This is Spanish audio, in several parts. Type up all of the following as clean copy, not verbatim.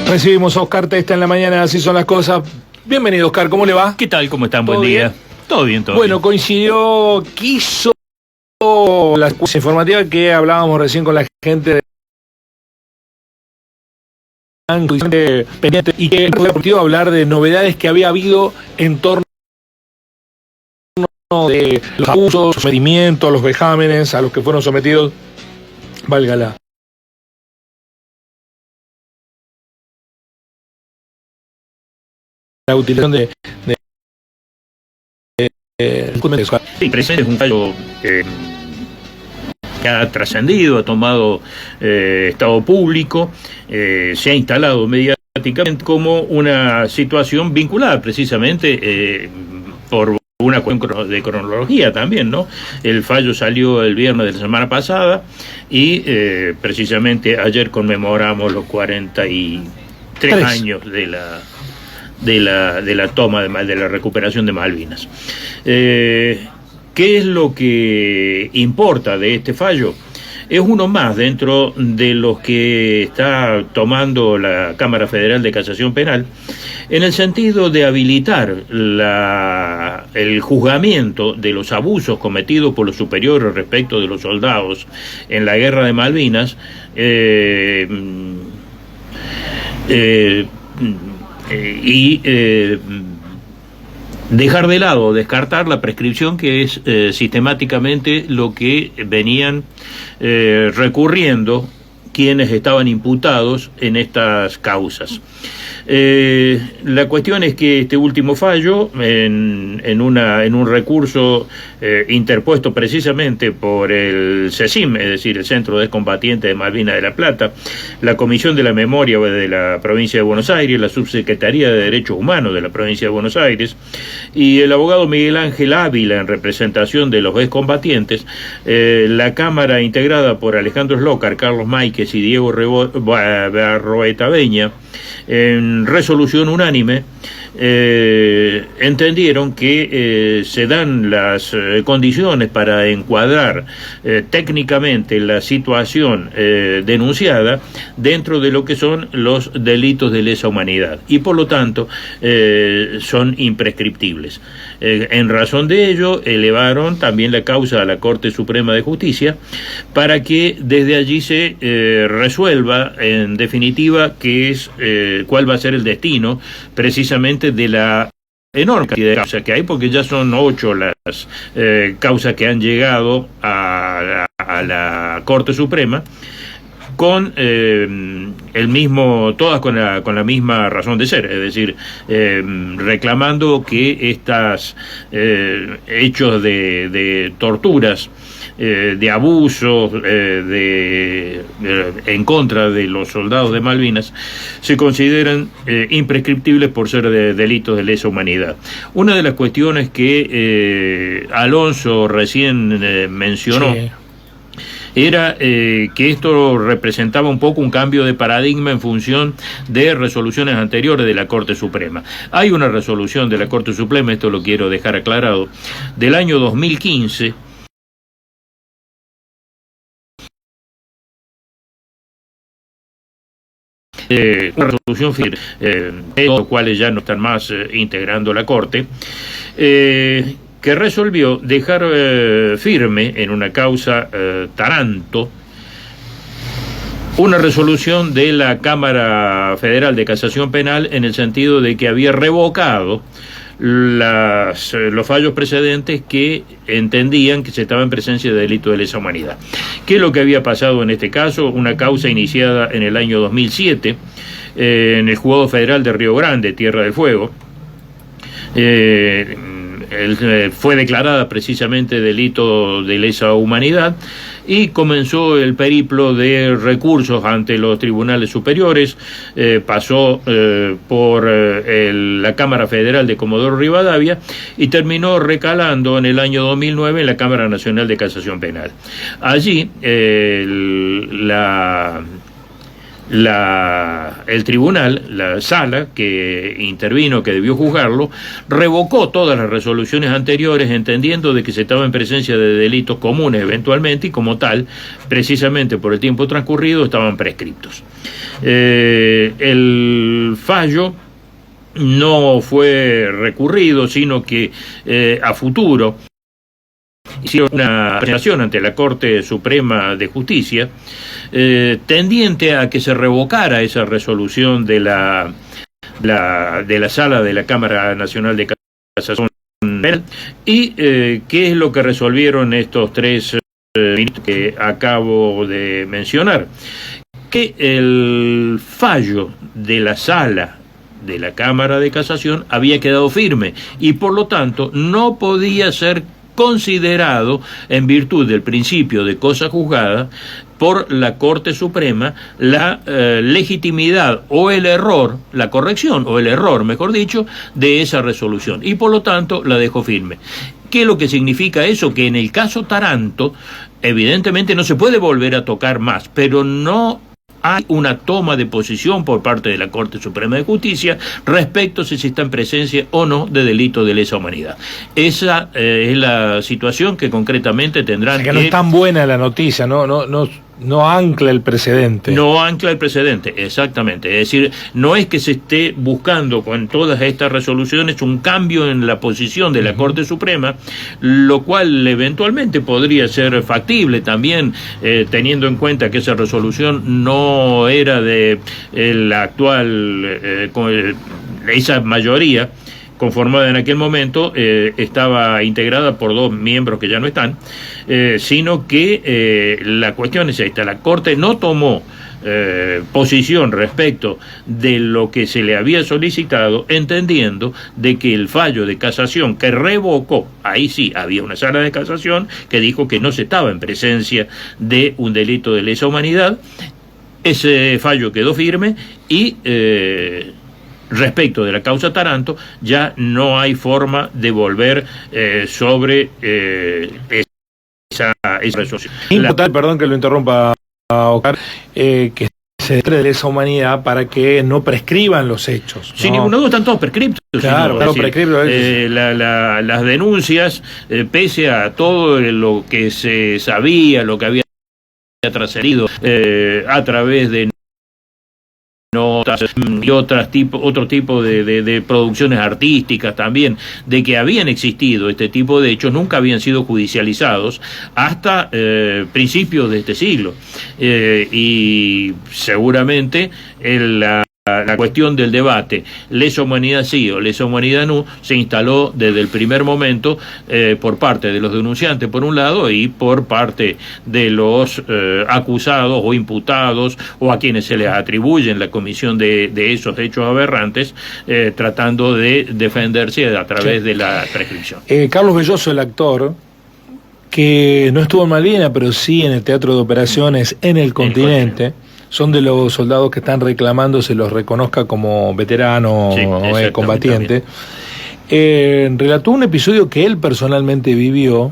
Recibimos a Oscar Testa en la mañana, así son las cosas. Bienvenido, Oscar, ¿cómo le va? ¿Qué tal? ¿Cómo están? ¿Todo Buen día. bien? Todo bien, todo Bueno, bien. coincidió, quiso la informativa que hablábamos recién con la gente de pendiente y que fue deportivo hablar de novedades que había habido en torno de los abusos, sometimientos, los vejámenes a los que fueron sometidos, valga la utilización de Sí, presente es un fallo que ha trascendido, ha tomado estado público, se ha instalado mediáticamente como una situación vinculada precisamente por una cuestión de cronología también, ¿no? El fallo salió el viernes de la semana pasada y precisamente ayer conmemoramos los 43 años de la toma de la recuperación de Malvinas. ¿Qué es lo que importa de este fallo? Es uno más dentro de los que está tomando la Cámara Federal de Casación Penal, en el sentido de habilitar el juzgamiento de los abusos cometidos por los superiores respecto de los soldados en la Guerra de Malvinas, dejar de lado, descartar la prescripción, que es sistemáticamente lo que venían recurriendo quienes estaban imputados en estas causas. La cuestión es que este último fallo, en un recurso interpuesto precisamente por el CECIM, es decir, el Centro de Excombatientes de Malvinas de la Plata, la Comisión de la Memoria de la Provincia de Buenos Aires, la Subsecretaría de Derechos Humanos de la Provincia de Buenos Aires y el abogado Miguel Ángel Ávila en representación de los excombatientes, la Cámara integrada por Alejandro Slócar, Carlos Máiquez y Diego Barroetaveña, en resolución unánime, entendieron que se dan las condiciones para encuadrar técnicamente la situación denunciada dentro de lo que son los delitos de lesa humanidad y por lo tanto son imprescriptibles. En razón de ello elevaron también la causa a la Corte Suprema de Justicia para que desde allí se resuelva en definitiva qué es cuál va a ser el destino precisamente de la enorme cantidad de causas que hay, porque ya son 8 las causas que han llegado a la Corte Suprema con todas con la misma razón de ser, es decir, reclamando que estas hechos de torturas, de abusos en contra de los soldados de Malvinas se consideran imprescriptibles por ser delitos de lesa humanidad. Una de las cuestiones que Alonso recién mencionó, sí, era que esto representaba un poco un cambio de paradigma en función de resoluciones anteriores de la Corte Suprema. Hay una resolución de la Corte Suprema, esto lo quiero dejar aclarado, del año 2015, una resolución firme, los cuales ya no están más integrando la Corte, que resolvió dejar firme en una causa Taranto una resolución de la Cámara Federal de Casación Penal en el sentido de que había revocado los fallos precedentes que entendían que se estaba en presencia de delito de lesa humanidad. ¿Qué es lo que había pasado en este caso? Una causa iniciada en el año 2007 en el Juzgado Federal de Río Grande, Tierra del Fuego. Fue declarada precisamente delito de lesa humanidad y comenzó el periplo de recursos ante los tribunales superiores, pasó por la Cámara Federal de Comodoro Rivadavia y terminó recalando en el año 2009 en la Cámara Nacional de Casación Penal. Allí el tribunal, la sala que intervino, que debió juzgarlo, revocó todas las resoluciones anteriores, entendiendo de que se estaba en presencia de delitos comunes eventualmente, y como tal, precisamente por el tiempo transcurrido, estaban prescriptos. El fallo no fue recurrido, sino que a futuro hicieron una presentación ante la Corte Suprema de Justicia tendiente a que se revocara esa resolución de la sala de la Cámara Nacional de Casación. Y ¿qué es lo que resolvieron estos tres ministros que acabo de mencionar? Que el fallo de la sala de la Cámara de Casación había quedado firme y por lo tanto no podía ser considerado, en virtud del principio de cosa juzgada, por la Corte Suprema, la legitimidad o el error, la corrección o el error, mejor dicho, de esa resolución, y por lo tanto la dejó firme. ¿Qué es lo que significa eso? Que en el caso Taranto, evidentemente no se puede volver a tocar más, pero no hay una toma de posición por parte de la Corte Suprema de Justicia respecto a si se está en presencia o no de delito de lesa humanidad. Esa es la situación que concretamente tendrán que no es tan buena la noticia, no ancla el precedente. No ancla el precedente, exactamente. Es decir, no es que se esté buscando con todas estas resoluciones un cambio en la posición de la Corte Suprema, lo cual eventualmente podría ser factible también, teniendo en cuenta que esa resolución no era de la actual, esa mayoría conformada en aquel momento, estaba integrada por dos miembros que ya no están, sino que la cuestión es esta: la Corte no tomó posición respecto de lo que se le había solicitado, entendiendo de que el fallo de casación que revocó, ahí sí había una sala de casación que dijo que no se estaba en presencia de un delito de lesa humanidad. Ese fallo quedó firme y respecto de la causa Taranto ya no hay forma de volver sobre esa resolución. Importante, perdón que lo interrumpa, Oscar, que se dé de lesa humanidad para que no prescriban los hechos, ¿no? Sin ninguna duda están todos prescriptos. Claro, prescriptos. Las denuncias, pese a todo lo que se sabía, lo que había trascendido a través de notas y otro tipo de producciones artísticas también, de que habían existido este tipo de hechos, nunca habían sido judicializados hasta principios de este siglo. Y seguramente la cuestión del debate, lesa humanidad sí o lesa humanidad no, se instaló desde el primer momento por parte de los denunciantes por un lado y por parte de los acusados o imputados o a quienes se les atribuyen la comisión de esos hechos aberrantes, tratando de defenderse a través de la prescripción. Carlos Belloso, el actor, que no estuvo en Malvinas, pero sí en el Teatro de Operaciones en el continente, son de los soldados que están reclamando se los reconozca como veterano o combatiente. Relató un episodio que él personalmente vivió,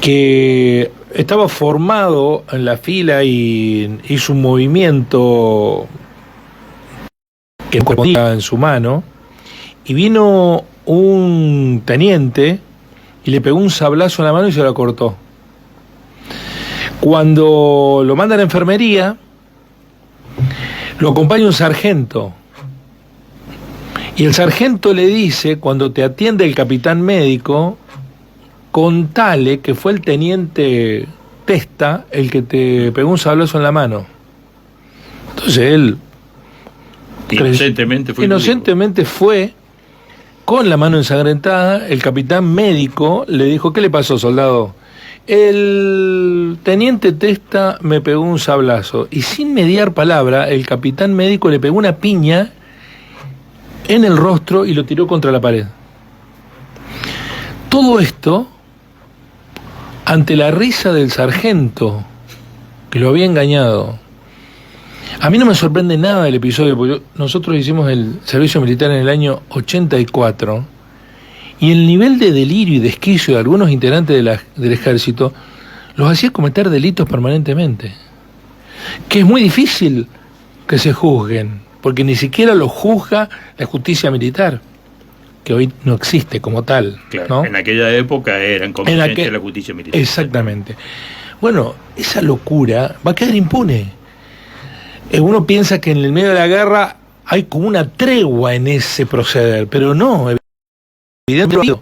que estaba formado en la fila y hizo un movimiento que no correspondía en su mano, y vino un teniente y le pegó un sablazo en la mano y se la cortó. Cuando lo mandan a enfermería, lo acompaña un sargento. Y el sargento le dice, cuando te atiende el capitán médico, contale que fue el teniente Testa el que te pegó un sablazo en la mano. Entonces él inocentemente fue con la mano ensangrentada. El capitán médico le dijo: ¿qué le pasó, soldado? El teniente Testa me pegó un sablazo. Y sin mediar palabra, el capitán médico le pegó una piña en el rostro y lo tiró contra la pared. Todo esto ante la risa del sargento que lo había engañado. A mí no me sorprende nada el episodio, porque nosotros hicimos el servicio militar en el año 84, y el nivel de delirio y desquicio de algunos integrantes del ejército los hacía cometer delitos permanentemente. que es muy difícil que se juzguen, porque ni siquiera lo juzga la justicia militar, que hoy no existe como tal. Claro, ¿no? en aquella época eran competentes de la justicia militar. Exactamente. Bueno, esa locura va a quedar impune. Uno piensa que en el medio de la guerra hay como una tregua en ese proceder, pero no, evidentemente.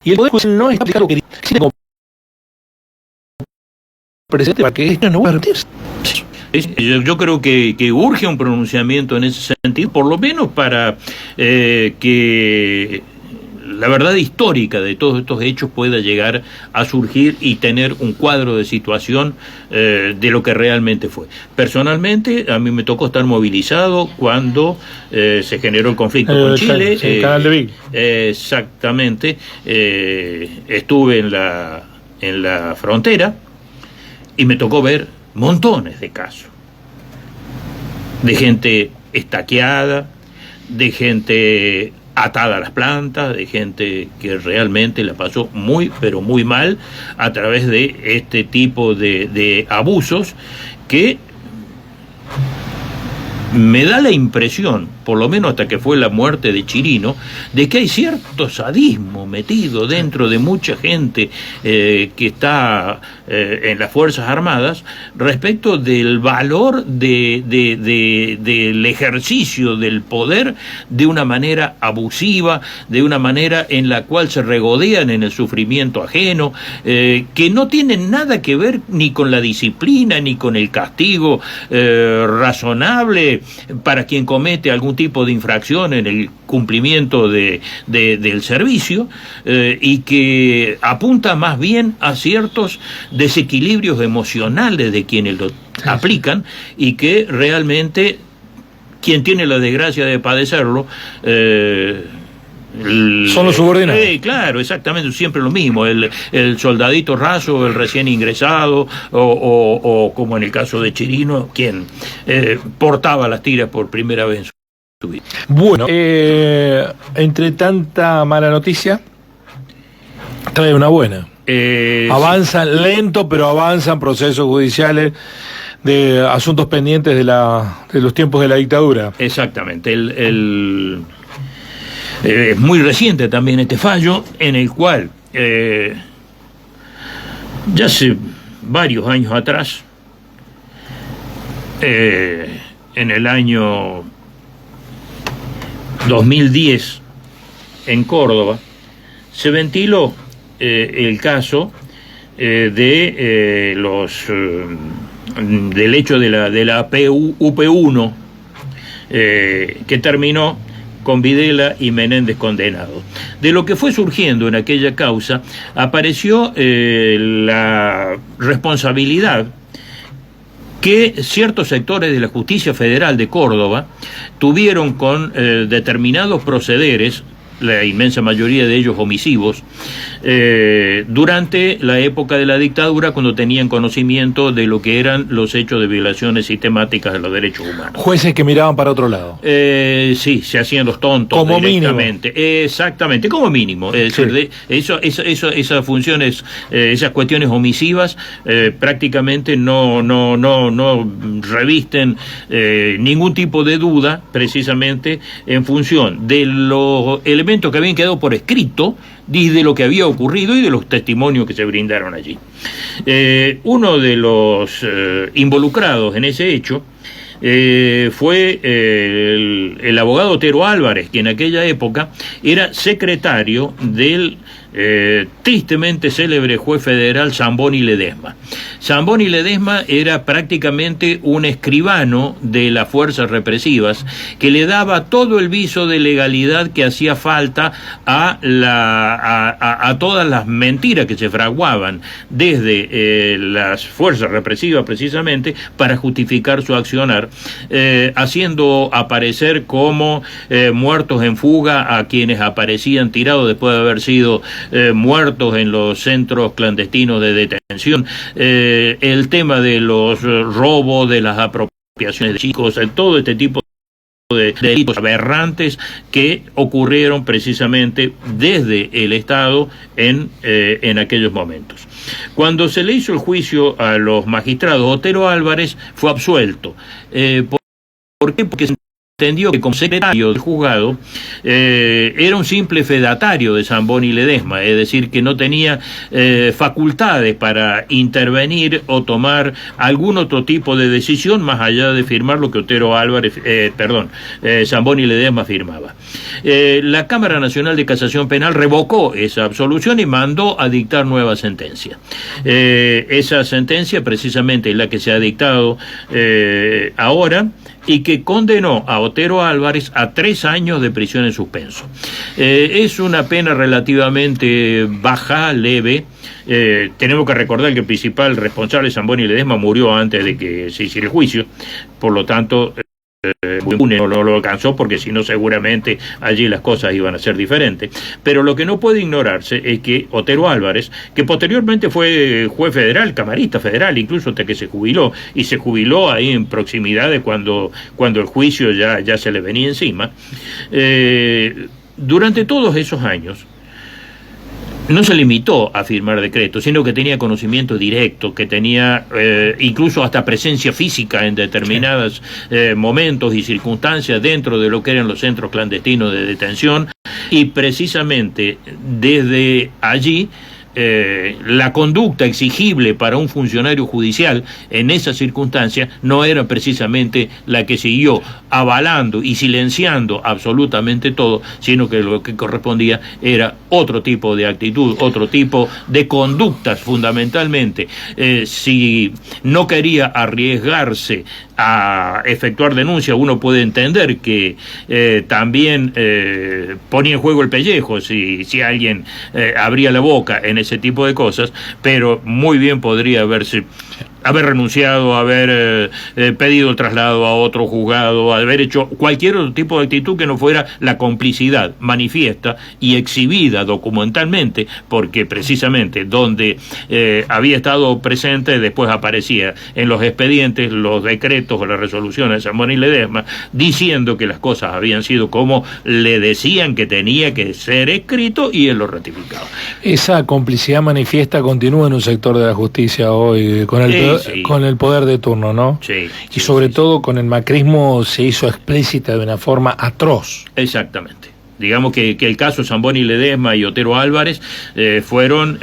Y el Poder Judicial no está aplicando que tiene como presente para que esto no vuelva a repetirse. Yo creo que urge un pronunciamiento en ese sentido, por lo menos para que la verdad histórica de todos estos hechos pueda llegar a surgir y tener un cuadro de situación de lo que realmente fue. Personalmente, a mí me tocó estar movilizado cuando se generó el conflicto con Chile. El canal de Vic. Exactamente. Estuve en la frontera y me tocó ver montones de casos de gente estaqueada, de gente atada a las plantas, de gente que realmente la pasó muy, pero muy mal a través de este tipo de abusos que me da la impresión, por lo menos hasta que fue la muerte de Chirino, de que hay cierto sadismo metido dentro de mucha gente que está en las Fuerzas Armadas respecto del valor del ejercicio del poder de una manera abusiva, de una manera en la cual se regodean en el sufrimiento ajeno, que no tienen nada que ver ni con la disciplina ni con el castigo razonable para quien comete algún tipo de infracción en el cumplimiento del servicio, y que apunta más bien a ciertos desequilibrios emocionales de quienes lo aplican, y que realmente quien tiene la desgracia de padecerlo son los subordinados. Claro, exactamente, siempre lo mismo, el soldadito raso, el recién ingresado, o como en el caso de Chirino, quien portaba las tiras por primera vez en su vida. Bueno, entre tanta mala noticia, trae una buena. Avanzan lento, pero avanzan procesos judiciales de asuntos pendientes de los tiempos de la dictadura. Exactamente, es muy reciente también este fallo, en el cual ya hace varios años atrás, en el año 2010, en Córdoba, se ventiló el caso del hecho de la UP1, que terminó con Videla y Menéndez condenados. De lo que fue surgiendo en aquella causa, apareció la responsabilidad que ciertos sectores de la Justicia Federal de Córdoba tuvieron con determinados procederes, la inmensa mayoría de ellos omisivos, durante la época de la dictadura, cuando tenían conocimiento de lo que eran los hechos de violaciones sistemáticas de los derechos humanos. Jueces que miraban para otro lado. Sí, se hacían los tontos como directamente. Mínimo. Exactamente, como mínimo. Sí. Esas funciones, esas cuestiones omisivas, prácticamente no revisten ningún tipo de duda, precisamente en función de los elementos que habían quedado por escrito y de lo que había ocurrido y de los testimonios que se brindaron allí. Uno de los involucrados en ese hecho fue el abogado Otero Álvarez, que en aquella época era secretario del tristemente célebre juez federal Zamboni Ledesma. Zamboni Ledesma era prácticamente un escribano de las fuerzas represivas que le daba todo el viso de legalidad que hacía falta a todas las mentiras que se fraguaban desde las fuerzas represivas, precisamente para justificar su accionar, haciendo aparecer como muertos en fuga a quienes aparecían tirados después de haber sido muertos en los centros clandestinos de detención, el tema de los robos, de las apropiaciones de chicos, todo este tipo de delitos aberrantes que ocurrieron precisamente desde el Estado en aquellos momentos. Cuando se le hizo el juicio a los magistrados, Otero Álvarez fue absuelto. ¿Por qué? Porque se entendió que como secretario del juzgado era un simple fedatario de Zamboni Ledesma, es decir, que no tenía facultades para intervenir o tomar algún otro tipo de decisión más allá de firmar lo que Zamboni Ledesma firmaba. La Cámara Nacional de Casación Penal revocó esa absolución y mandó a dictar nueva sentencia. Esa sentencia precisamente es la que se ha dictado ahora, y que condenó a Otero Álvarez a 3 años de prisión en suspenso. Es una pena relativamente baja, leve. Tenemos que recordar que el principal responsable, Zamboni Ledesma, murió antes de que se hiciera el juicio, por lo tanto no lo alcanzó, porque si no seguramente allí las cosas iban a ser diferentes. Pero lo que no puede ignorarse es que Otero Álvarez, que posteriormente fue juez federal, camarista federal, incluso hasta que se jubiló, y se jubiló ahí en proximidades cuando el juicio ya se le venía encima, durante todos esos años no se limitó a firmar decretos, sino que tenía conocimiento directo, que tenía incluso hasta presencia física en determinados momentos y circunstancias dentro de lo que eran los centros clandestinos de detención, y precisamente desde allí la conducta exigible para un funcionario judicial en esas circunstancias no era precisamente la que siguió avalando y silenciando absolutamente todo, sino que lo que correspondía era otro tipo de actitud, otro tipo de conductas fundamentalmente. Si no quería arriesgarse a efectuar denuncia, uno puede entender que también ponía en juego el pellejo si alguien abría la boca en ese tipo de cosas, pero muy bien podría haber renunciado, haber pedido el traslado a otro juzgado, haber hecho cualquier otro tipo de actitud que no fuera la complicidad manifiesta y exhibida documentalmente, porque precisamente donde había estado presente después aparecía en los expedientes, los decretos o las resoluciones de Zamboni Ledesma, diciendo que las cosas habían sido como le decían que tenía que ser escrito, y él lo ratificaba. Esa complicidad manifiesta continúa en un sector de la justicia hoy, con el poder de turno, ¿no? Sí. Y sobre todo con el macrismo se hizo explícita de una forma atroz. Exactamente. Digamos que el caso Zamboni Ledesma y Otero Álvarez fueron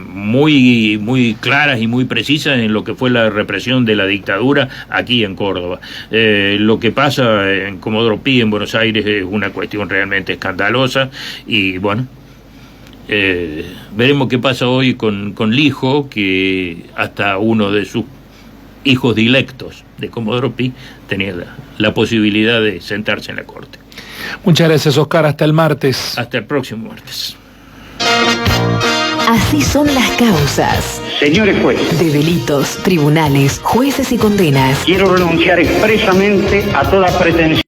muy, muy claras y muy precisas en lo que fue la represión de la dictadura aquí en Córdoba. Lo que pasa en Comodoro Pi, en Buenos Aires, es una cuestión realmente escandalosa, y bueno, veremos qué pasa hoy con Lijo, que hasta uno de sus hijos dilectos de Comodoro Pi tenía la posibilidad de sentarse en la corte. Muchas gracias, Oscar. Hasta el martes. Hasta el próximo martes. Así son las causas. Señores jueces, De delitos, tribunales, jueces y condenas. quiero renunciar expresamente a toda pretensión